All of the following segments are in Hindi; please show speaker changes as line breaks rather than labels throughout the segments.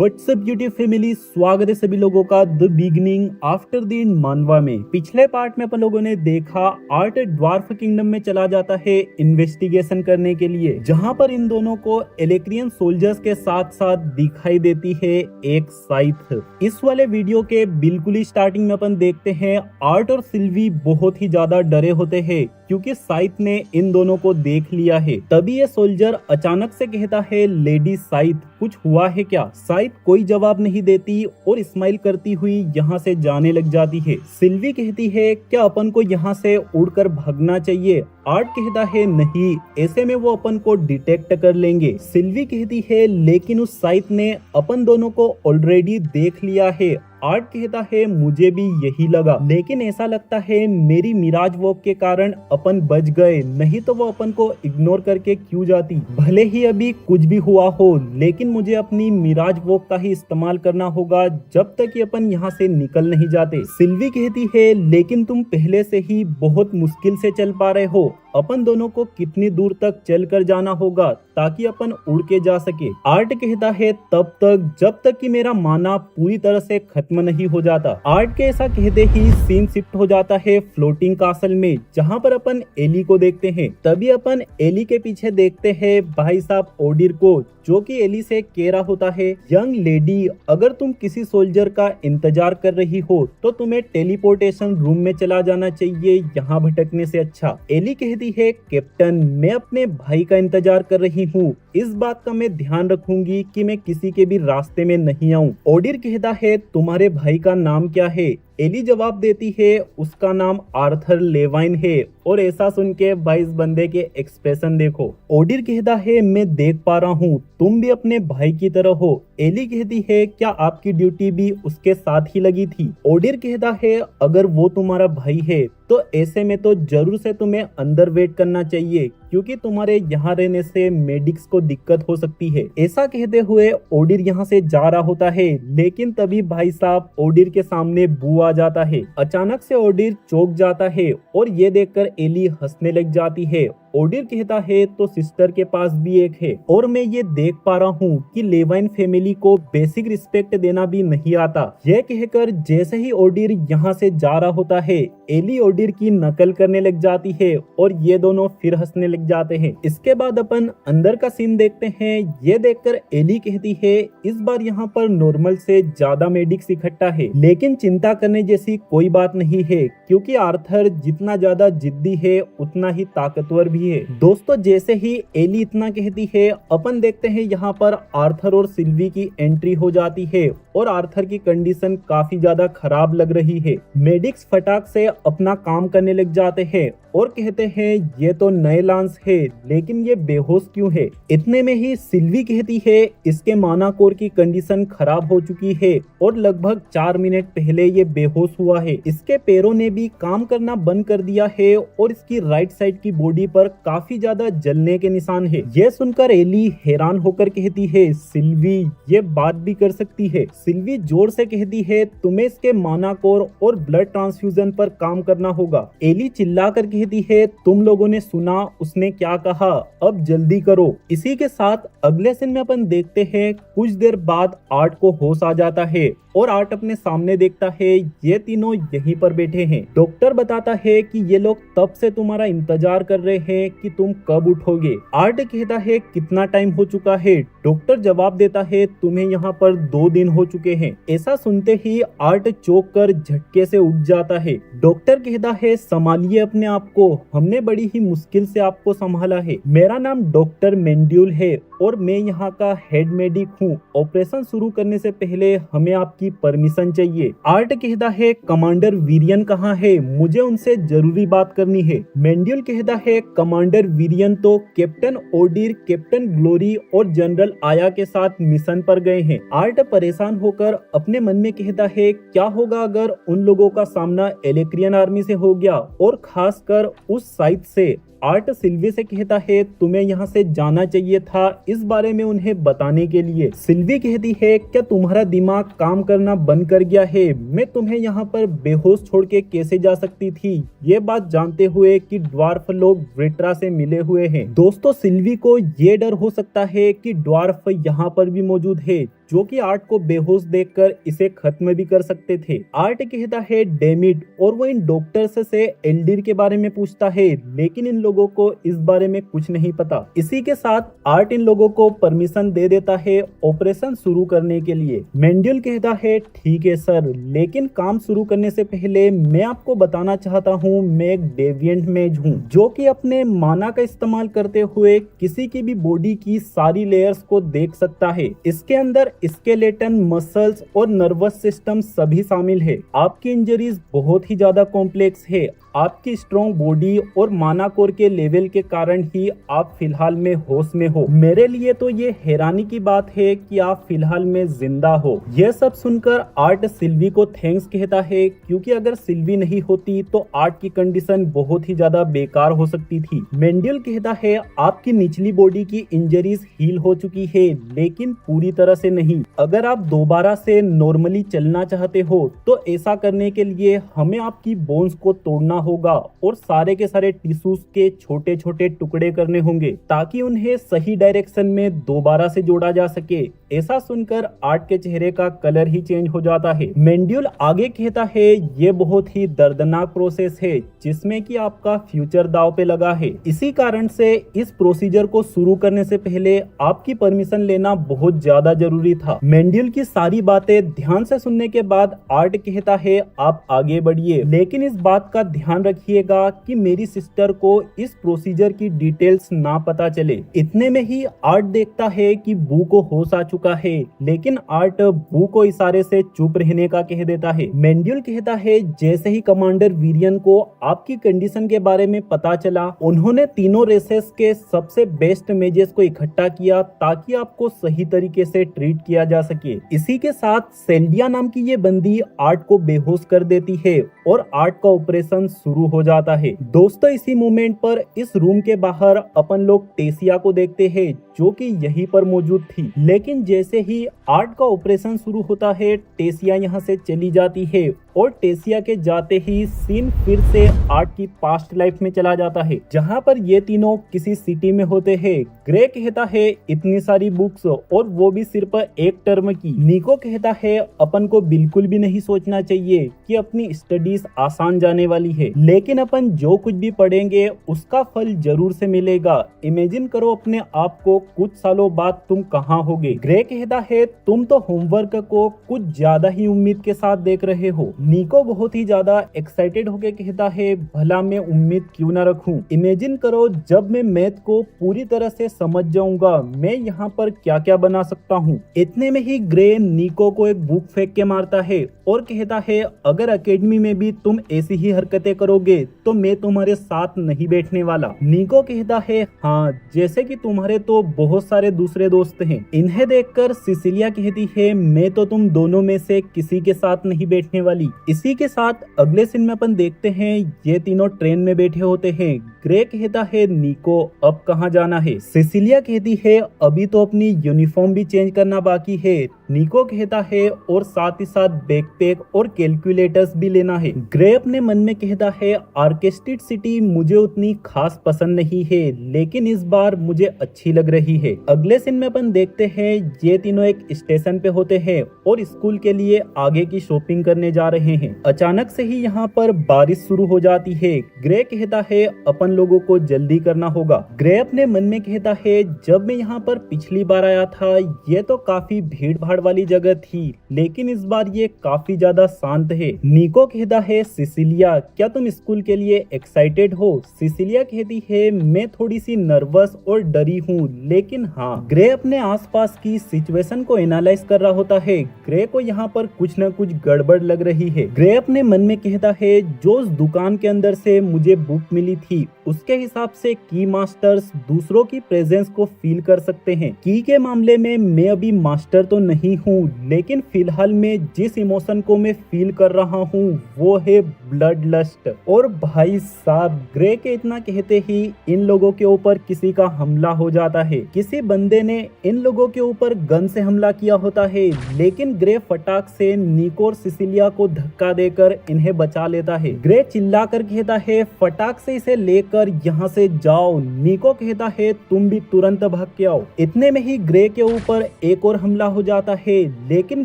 व्हाट्सएप यूट्यूब फैमिली, स्वागत है सभी लोगों का द बिगिनिंग आफ्टर द मानवा में। पिछले पार्ट में अपन लोगों ने देखा आर्ट ड्वार्फ किंगडम में चला जाता है इन्वेस्टिगेशन करने के लिए, जहां पर इन दोनों को एलेक्रियन सोल्जर्स के साथ साथ दिखाई देती है एक साइथ। इस वाले वीडियो के बिल्कुल ही स्टार्टिंग में अपन देखते हैं आर्ट और सिल्वी बहुत ही ज्यादा डरे होते हैं क्योंकि साइथ ने इन दोनों को देख लिया है। तभी ये सोल्जर अचानक से कहता है, लेडी साइथ कुछ हुआ है क्या? साइथ कोई जवाब नहीं देती और स्माइल करती हुई यहाँ से जाने लग जाती है। सिल्वी कहती है, क्या अपन को यहाँ से उड़कर भागना चाहिए? आर्ट कहता है, नहीं, ऐसे में वो अपन को डिटेक्ट कर लेंगे। सिल्वी कहती है, लेकिन उस साइथ ने अपन दोनों को ऑलरेडी देख लिया है। आर्ट कहता है, मुझे भी यही लगा, लेकिन ऐसा लगता है मेरी मिराज वॉक के कारण अपन बच गए, नहीं तो वो अपन को इग्नोर करके क्यों जाती। भले ही अभी कुछ भी हुआ हो, लेकिन मुझे अपनी मिराज वॉक का ही इस्तेमाल करना होगा जब तक कि अपन यहाँ से निकल नहीं जाते। सिल्वी कहती है, लेकिन तुम पहले से ही बहुत मुश्किल से चल पा रहे हो, अपन दोनों को कितनी दूर तक चलकर जाना होगा ताकि अपन उड़ के जा सके। आर्ट कहता है, तब तक जब तक कि मेरा माना पूरी तरह से खत्म नहीं हो जाता। आर्ट के ऐसा कहते ही सीन शिफ्ट हो जाता है फ्लोटिंग कासल में, जहां पर अपन एली को देखते हैं। तभी अपन एली के पीछे देखते हैं भाई साहब ओडिर को, जो कि एली से कह रहा होता है, यंग लेडी, अगर तुम किसी सोल्जर का इंतजार कर रही हो तो तुम्हें टेलीपोर्टेशन रूम में चला जाना चाहिए, यहाँ भटकने से अच्छा। एली कहती है, कैप्टन मैं अपने भाई का इंतजार कर रही हूँ, इस बात का मैं ध्यान रखूंगी कि मैं किसी के भी रास्ते में नहीं आऊँ। ओडिर कहता है, तुम्हारे भाई का नाम क्या है? एली जवाब देती है, उसका नाम आर्थर लेवाइन है। और ऐसा सुन के भाई इस बंदे के एक्सप्रेशन देखो। ओडिर कहता है, मैं देख पा रहा हूँ तुम भी अपने भाई की तरह हो। एली कहती है, क्या आपकी ड्यूटी भी उसके साथ ही लगी थी? ओडिर कहता है, अगर वो तुम्हारा भाई है तो ऐसे में तो जरूर से तुम्हें अंदर वेट करना चाहिए, क्योंकि तुम्हारे यहाँ रहने से मेडिक्स को दिक्कत हो सकती है। ऐसा कहते हुए ओडिर यहाँ से जा रहा होता है, लेकिन तभी भाई साहब ओडिर के सामने बू आ जाता है। अचानक से ओडिर चौंक जाता है और ये देखकर एली हंसने लग जाती है। ओडिर कहता है, तो सिस्टर के पास भी एक है, और मैं ये देख पा रहा हूँ कि लेवाइन फैमिली को बेसिक रिस्पेक्ट देना भी नहीं आता। यह कहकर जैसे ही ओडिर यहाँ से जा रहा होता है, एली ओडिर की नकल करने लग जाती है और ये दोनों फिर हंसने लग जाते हैं। इसके बाद अपन अंदर का सीन देखते हैं। ये देखकर एली कहती है, इस बार यहाँ पर नॉर्मल से ज्यादा मेडिक्स इकट्ठा है, लेकिन चिंता करने जैसी कोई बात नहीं है, क्योंकि आर्थर जितना ज्यादा जिद्दी है उतना ही ताकतवर भी है। दोस्तों, जैसे ही एली इतना कहती है, अपन देखते हैं यहाँ पर आर्थर और सिल्वी की एंट्री हो जाती है और आर्थर की कंडीशन काफी ज्यादा खराब लग रही है। मेडिक्स फटाक से अपना काम करने लग जाते हैं और कहते हैं, ये तो नए लांस है, लेकिन ये बेहोश क्यों है? इतने में ही सिल्वी कहती है, इसके माना कोर की कंडीशन खराब हो चुकी है और लगभग 4 मिनट पहले ये बेहोश हुआ है। इसके पैरों ने भी काम करना बंद कर दिया है और इसकी राइट साइड की बॉडी पर काफी ज्यादा जलने के निशान है। यह सुनकर एली हैरान होकर कहती है, सिल्वी ये बात भी कर सकती है? सिल्वी जोर से कहती है, तुम्हें इसके माना कोर और ब्लड ट्रांसफ्यूजन पर काम करना होगा। एली चिल्लाकर कहती है, तुम लोगों ने सुना उसने क्या कहा, अब जल्दी करो। इसी के साथ अगले सीन में अपन देखते हैं, कुछ देर बाद आर्ट को होश आ जाता है और आर्ट अपने सामने देखता है, ये तीनों यहीं पर बैठे हैं। डॉक्टर बताता है कि ये लोग तब से तुम्हारा इंतजार कर रहे हैं कि तुम कब उठोगे। आर्ट कहता है, कितना टाइम हो चुका है? डॉक्टर जवाब देता है, तुम्हें यहाँ पर 2 दिन हो चुके हैं। ऐसा सुनते ही आर्ट चौंक कर झटके से उठ जाता है। डॉक्टर कहता है, संभालिए अपने आप को, हमने बड़ी ही मुश्किल से आपको संभाला है। मेरा नाम डॉक्टर मेंड्यूल है और मैं यहाँ का हेड मेडिक हूँ। ऑपरेशन शुरू करने से पहले हमें आपकी परमिशन चाहिए। आर्ट कहता है, कमांडर वीरियन कहाँ है? मुझे उनसे जरूरी बात करनी है। मेंड्यूल कहता है, कमांडर वीरियन तो कैप्टन ओडिर, कैप्टन ग्लोरी और जनरल आया के साथ मिशन पर गए हैं। आर्ट परेशान होकर अपने मन में कहता है, क्या होगा अगर उन लोगों का सामना एलेक्रियन आर्मी से हो गया और खासकर उस साइड से? आर्ट सिल्वी से कहता है तुम्हें यहाँ से जाना चाहिए था इस बारे में उन्हें बताने के लिए। सिल्वी कहती है क्या तुम्हारा दिमाग काम करना बंद कर गया है, मैं तुम्हें यहाँ पर बेहोश छोड़ के कैसे जा सकती थी, ये बात जानते हुए कि ड्वार्फ लोग व्रिट्रा से मिले हुए हैं। दोस्तों सिल्वी को ये डर हो सकता है कि ड्वार्फ यहाँ पर भी मौजूद है जो कि आर्ट को बेहोश देखकर इसे खत्म भी कर सकते थे। आर्ट कहता है डेमिट और वो इन डॉक्टर्स से एल्डिर के बारे में पूछता है लेकिन इन लोगों को इस बारे में कुछ नहीं पता। इसी के साथ आर्ट इन लोगों को परमिशन दे देता है ऑपरेशन शुरू करने के लिए। मेंड्यूल कहता है ठीक है सर, लेकिन काम शुरू करने से पहले मैं आपको बताना चाहता हूँ मैं एक डेविएंट मेज हूँ जो कि अपने माना का इस्तेमाल करते हुए किसी की भी बॉडी की सारी लेयर्स को देख सकता है। इसके अंदर स्केलेटन, मसल्स और नर्वस सिस्टम सभी शामिल है। आपकी इंजरीज बहुत ही ज्यादा कॉम्प्लेक्स है। आपकी स्ट्रॉन्ग बॉडी और माना कोर के लेवल के कारण ही आप फिलहाल में होश में हो। मेरे लिए तो ये हैरानी की बात है कि आप फिलहाल में जिंदा हो। यह सब सुनकर आर्ट सिल्वी को थैंक्स कहता है क्योंकि अगर सिल्वी नहीं होती तो आर्ट की कंडीशन बहुत ही ज्यादा बेकार हो सकती थी। मेंड्यूल कहता है आपकी निचली बॉडी की इंजरीज हील हो चुकी है लेकिन पूरी तरह से नहीं। अगर आप दोबारा से नॉर्मली चलना चाहते हो तो ऐसा करने के लिए हमें आपकी बोन्स को तोड़ना होगा और सारे के सारे टिश्यूज के छोटे छोटे टुकड़े करने होंगे ताकि उन्हें सही डायरेक्शन में दोबारा से जोड़ा जा सके। ऐसा सुनकर आर्ट के चेहरे का कलर ही चेंज हो जाता है। मेंड्यूल आगे कहता है ये बहुत ही दर्दनाक प्रोसेस है जिसमें कि आपका फ्यूचर दांव पे लगा है। इसी कारण से इस प्रोसीजर को शुरू करने से पहले आपकी परमिशन लेना बहुत ज्यादा जरूरी था। मेंड्यूल की सारी बातें ध्यान से सुनने के बाद आर्ट कहता है आप आगे बढ़िए, लेकिन इस बात का ध्यान रखिएगा कि मेरी सिस्टर को इस प्रोसीजर की डिटेल्स ना पता चले। इतने में ही आर्ट देखता है कि बू को होश आ चुका है लेकिन आर्ट बू को इशारे से चुप रहने का कह देता है। मेंड्यूल कहता है जैसे ही कमांडर वीरियन को आपकी कंडीशन के बारे में पता चला उन्होंने तीनों रेसेस के सबसे बेस्ट मेजेस को इकट्ठा किया ताकि आपको सही तरीके से ट्रीट किया जा सके। इसी के साथ सेल्डिया नाम की ये बंदी आर्ट को बेहोश कर देती है और आर्ट का ऑपरेशन शुरू हो जाता है। दोस्तों इसी मोमेंट पर इस रूम के बाहर अपन लोग टेसिया को देखते हैं जो कि यहीं पर मौजूद थी, लेकिन जैसे ही आर्ट का ऑपरेशन शुरू होता है टेसिया यहाँ से चली जाती है और टेसिया के जाते ही सीन फिर से आर्ट की पास्ट लाइफ में चला जाता है जहाँ पर ये तीनों किसी सिटी में होते हैं। ग्रे कहता है इतनी सारी बुक्स और वो भी सिर्फ एक टर्म की। निको कहता है अपन को बिल्कुल भी नहीं सोचना चाहिए कि अपनी स्टडीज आसान जाने वाली है, लेकिन अपन जो कुछ भी पढ़ेंगे उसका फल जरूर से मिलेगा। इमेजिन करो अपने आप को कुछ सालों बाद तुम कहाँ होगे। ग्रे कहता है तुम तो होमवर्क को कुछ ज्यादा ही उम्मीद के साथ देख रहे हो। निको बहुत ही ज्यादा एक्साइटेड होके कहता है भला मैं उम्मीद क्यों ना रखूं। इमेजिन करो जब मैं मैथ को पूरी तरह से समझ जाऊंगा मैं यहाँ पर क्या क्या बना सकता हूँ। इतने में ही ग्रे निको को एक बुक फेंक के मारता है और कहता है अगर एकेडमी में भी तुम ऐसी ही हरकतें करोगे तो मैं तुम्हारे साथ नहीं बैठने वाला। निको कहता है हाँ जैसे कि तुम्हारे तो बहुत सारे दूसरे दोस्त हैं। इन्हें देखकर सिसिलिया कहती है मैं तो तुम दोनों में से किसी के साथ नहीं बैठने वाली। इसी के साथ अगले सीन में अपन देखते हैं ये तीनों ट्रेन में बैठे होते हैं। ग्रे कहता है निको अब कहाँ जाना है। सिसिलिया कहती है अभी तो अपनी यूनिफॉर्म भी चेंज करना बाकी है। निको कहता है और साथ ही साथ बैकपैक और कैलकुलेटर्स भी लेना है। ग्रे अपने मन में कहता है आर्केस्ट्रेट सिटी मुझे उतनी खास पसंद नहीं है लेकिन इस बार मुझे अच्छी लग रही है। अगले सीन में अपन देखते हैं ये तीनों एक स्टेशन पे होते हैं और स्कूल के लिए आगे की शॉपिंग करने जा रहे हैं। अचानक से ही यहाँ पर बारिश शुरू हो जाती है। ग्रे कहता है अपन लोगों को जल्दी करना होगा। ग्रे अपने मन में कहता है जब मैं यहाँ पर पिछली बार आया था ये तो काफी भीड़ भाड़ वाली जगह थी लेकिन इस बार ये काफी ज्यादा शांत है। निको कहता है सिसिलिया क्या तुम स्कूल के लिए एक्साइटेड हो। सिसिलिया कहती है मैं थोड़ी सी नर्वस और डरी हूँ लेकिन हाँ। ग्रे अपने आसपास की सिचुएशन को एनालाइज कर रहा होता है। ग्रे को यहाँ पर कुछ न कुछ गड़बड़ लग रही है। ग्रे अपने मन में कहता है जो उस दुकान के अंदर से मुझे बुक मिली थी उसके हिसाब से की मास्टर्स दूसरों की प्रेजेंस को फील कर सकते हैं। की के मामले में मैं अभी मास्टर तो नहीं नहीं हूँ, लेकिन फिलहाल में जिस इमोशन को मैं फील कर रहा हूँ वो है ब्लड लस्ट। और भाई साहब, ग्रे के इतना कहते ही इन लोगों के ऊपर किसी का हमला हो जाता है। किसी बंदे ने इन लोगों के ऊपर गन से हमला किया होता है, लेकिन ग्रे फटाक से निको और सिसिलिया को धक्का देकर इन्हें बचा लेता है। ग्रे चिल्लाकर कहता है फटाक से इसे लेकर यहाँ से जाओ। निको कहता है तुम भी तुरंत भाग के आओ। इतने में ही ग्रे के ऊपर एक और हमला हो जाता है, लेकिन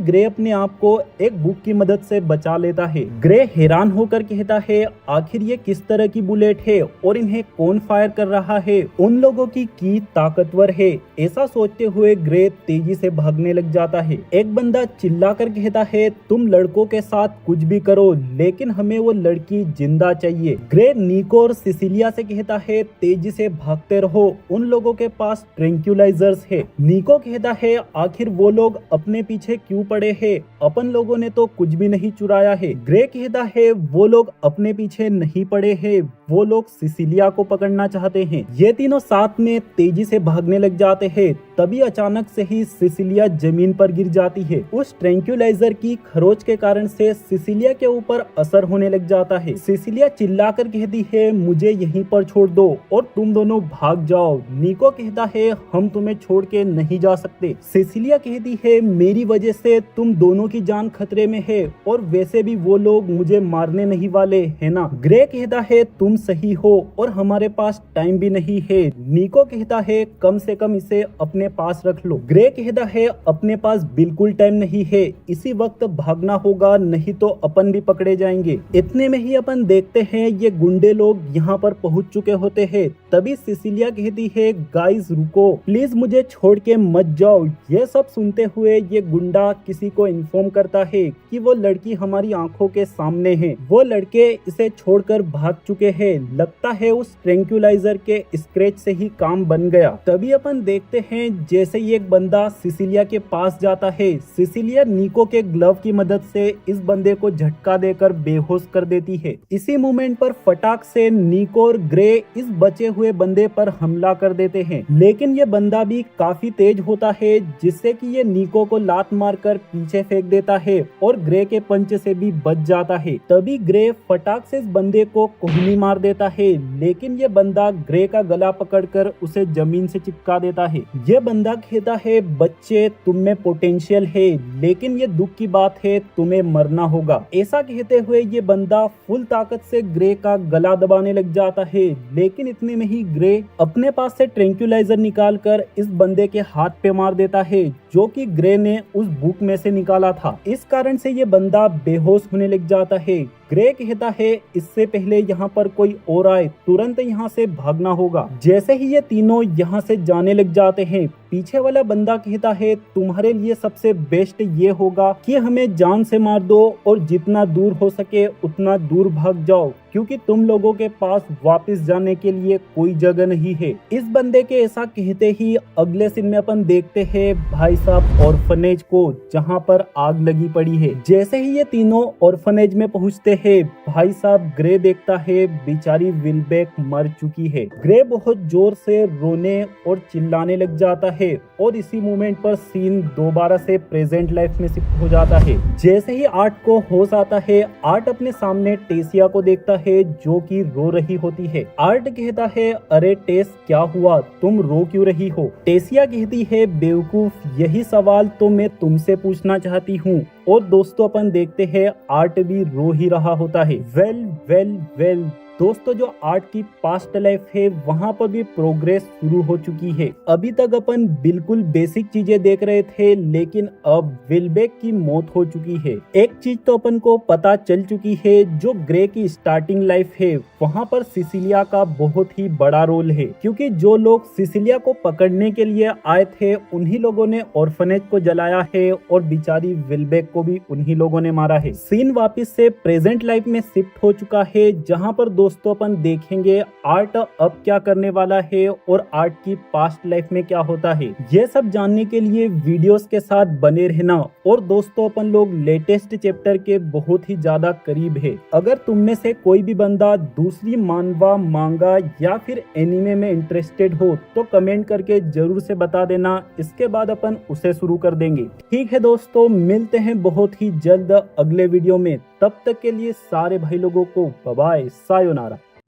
ग्रे अपने आप को एक बुक की मदद से बचा लेता है। ग्रे हैरान होकर कहता है आखिर ये किस तरह की बुलेट है और इन्हें कौन फायर कर रहा है, उन लोगों की ताकतवर है। ऐसा सोचते हुए ग्रे तेजी से भागने लग जाता है। एक बंदा चिल्लाकर कहता है तुम लड़कों के साथ कुछ भी करो, लेकिन हमें वो लड़की जिंदा चाहिए। ग्रे निको और सिसिलिया से कहता है तेजी से भागते रहो, उन लोगों के पास ट्रैंक्विलाइजर्स है। निको कहता है आखिर वो लोग अपने पीछे क्यों पड़े हैं, अपन लोगों ने तो कुछ भी नहीं चुराया है। ग्रे कहता है वो लोग अपने पीछे नहीं पड़े हैं, वो लोग सिसिलिया को पकड़ना चाहते हैं। ये तीनों साथ में तेजी से भागने लग जाते हैं। तभी अचानक से ही सिसिलिया जमीन पर गिर जाती है। उस ट्रैंक्विलाइजर की खरोच के कारण से सिसिलिया के ऊपर असर होने लग जाता है। सिसिलिया चिल्लाकर कहती है मुझे यहीं पर छोड़ दो और तुम दोनों भाग जाओ। निको कहता है हम तुम्हें छोड़ के नहीं जा सकते। सिसिलिया कहती है मेरी वजह से तुम दोनों की जान खतरे में है, और वैसे भी वो लोग मुझे मारने नहीं वाले है ना। ग्रे कहता है तुम सही हो और हमारे पास टाइम भी नहीं है। निको कहता है कम से कम इसे अपने पास रख लो। ग्रे कहता है अपने पास बिल्कुल टाइम नहीं है, इसी वक्त भागना होगा, नहीं तो अपन भी पकड़े जाएंगे। इतने में ही अपन देखते हैं ये गुंडे लोग यहाँ पर पहुँच चुके होते हैं। तभी सिसिलिया कहती है गाइस रुको, प्लीज मुझे छोड़ के मत जाओ। ये सब सुनते हुए ये गुंडा किसी को इन्फॉर्म करता है कि वो लड़की हमारी आंखों के सामने है। वो लड़के इसे छोड़कर भाग चुके हैं। लगता है उस ट्रैंक्विलाइजर के स्क्रैच से ही काम बन गया। तभी अपन देखते हैं जैसे ही एक बंदा सिसिलिया के पास जाता है, सिसिलिया निको के ग्लव की मदद से इस बंदे को झटका देकर बेहोश कर देती है। इसी मोमेंट पर फटाक से निको और ग्रे इस बचे हुए बंदे पर हमला कर देते हैं, लेकिन ये बंदा भी काफी तेज होता है, जिससे कि ये निको को लात मारकर पीछे फेंक देता है और ग्रे के पंच से भी बच जाता है। तभी ग्रे फटाक से इस बंदे को कोहनी मार देता है, लेकिन ये बंदा ग्रे का गला पकड़कर उसे जमीन से चिपका देता है। ये बंदा कहता है बच्चे तुम में पोटेंशियल है, लेकिन ये दुख की बात है, तुम्हें मरना होगा। ऐसा कहते हुए ये बंदा फुल ताकत से ग्रे का गला दबाने लग जाता है, लेकिन इतने में ही ग्रे अपने पास से ट्रैंक्विलाइजर निकालकर इस बंदे के हाथ पे मार देता है, जो कि ग्रे ने उस बुक में से निकाला था। इस कारण से ये बंदा बेहोश होने लग जाता है। ग्रे कहता है इससे पहले यहाँ पर कोई और आए, तुरंत यहाँ से भागना होगा। जैसे ही ये तीनों यहाँ से जाने लग जाते हैं, पीछे वाला बंदा कहता है तुम्हारे लिए सबसे बेस्ट ये होगा कि हमें जान से मार दो और जितना दूर हो सके उतना दूर भाग जाओ, क्योंकि तुम लोगों के पास वापस जाने के लिए कोई जगह नहीं है। इस बंदे के ऐसा कहते ही अगले सीन में अपन देखते हैं भाई साहब ऑर्फनेज को, जहाँ पर आग लगी पड़ी है। जैसे ही ये तीनों ऑर्फनेज में पहुँचते हैं, भाई साहब ग्रे देखता है बेचारी विलबेक मर चुकी है। ग्रे बहुत जोर से रोने और चिल्लाने लग जाता है, और इसी मोमेंट पर सीन दोबारा से प्रेजेंट लाइफ में शिफ्ट हो जाता है। जैसे ही आर्ट को होश आता है, आर्ट अपने सामने टेसिया को देखता है जो कि रो रही होती है। आर्ट कहता है अरे टेस क्या हुआ, तुम रो क्यों रही हो। टेसिया कहती है बेवकूफ, यही सवाल तो मैं तुमसे पूछना चाहती हूँ। और दोस्तों अपन देखते हैं आर्ट भी रो ही रहा होता है। वेल दोस्तों, जो आर्ट की पास्ट लाइफ है वहां पर भी प्रोग्रेस शुरू हो चुकी है। अभी तक अपन बिल्कुल बेसिक चीजें देख रहे थे, लेकिन अब विलबेक की मौत हो चुकी है। एक चीज तो अपन को पता चल चुकी है, जो ग्रे की स्टार्टिंग लाइफ है वहां पर सिसिलिया का बहुत ही बड़ा रोल है, क्योंकि जो लोग सिसिलिया को पकड़ने के लिए आए थे उन्हीं लोगों ने ऑर्फनेज को जलाया है, और बेचारी विलबेक को भी उन्हीं लोगों ने मारा है। सीन वापिस से प्रेजेंट लाइफ में शिफ्ट हो चुका है, जहाँ पर दोस्तों अपन देखेंगे आर्ट अब क्या करने वाला है और आर्ट की पास्ट लाइफ में क्या होता है। ये सब जानने के लिए वीडियोस के साथ बने रहना। और दोस्तों अपन लोग लेटेस्ट चैप्टर के बहुत ही ज्यादा करीब है। अगर तुम में से कोई भी बंदा दूसरी मानवा, मांगा या फिर एनिमे में इंटरेस्टेड हो तो कमेंट करके जरूर से बता देना, इसके बाद अपन उसे शुरू कर देंगे। ठीक है दोस्तों, मिलते हैं बहुत ही जल्द अगले वीडियो में। तब तक के लिए सारे भाई लोगों को बाय बाय, सायोनारा।